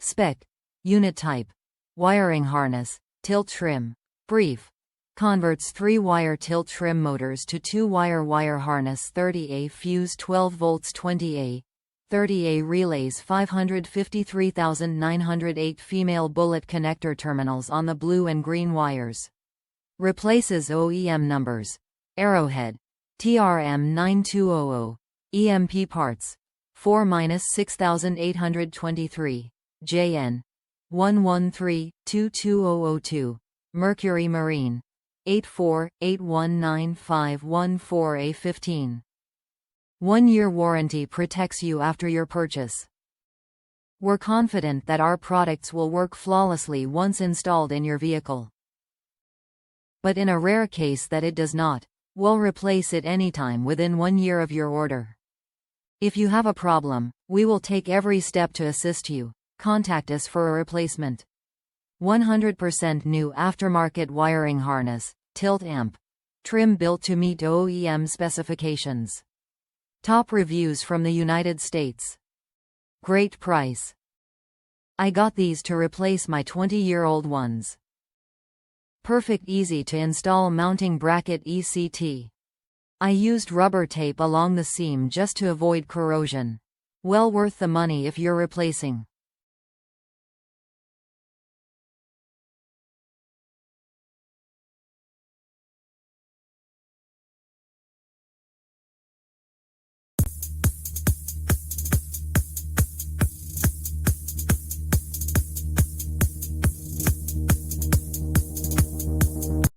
Spec. Unit type. Wiring harness. Tilt trim. Brief. Converts 3-wire tilt trim motors to 2-wire wire harness 30A fuse 12 volts 20A. 30A relays 553,908 female bullet connector terminals on the blue and green wires. Replaces OEM numbers. Arrowhead. TRM 9200. EMP parts. 4-6823. JN. 113-22002. Mercury Marine. 84-819514A15. 1-year warranty protects you after your purchase. We're confident that our products will work flawlessly once installed in your vehicle. But in a rare case that it does not, we'll replace it anytime within 1 year of your order. If you have a problem, we will take every step to assist you. Contact us for a replacement. 100% new aftermarket wiring harness, tilt amp. Trim built to meet OEM specifications. Top reviews from the United States. Great price. I got these to replace my 20-year-old ones. Perfect, easy to install mounting bracket ECT. I used rubber tape along the seam just to avoid corrosion. Well worth the money if you're replacing.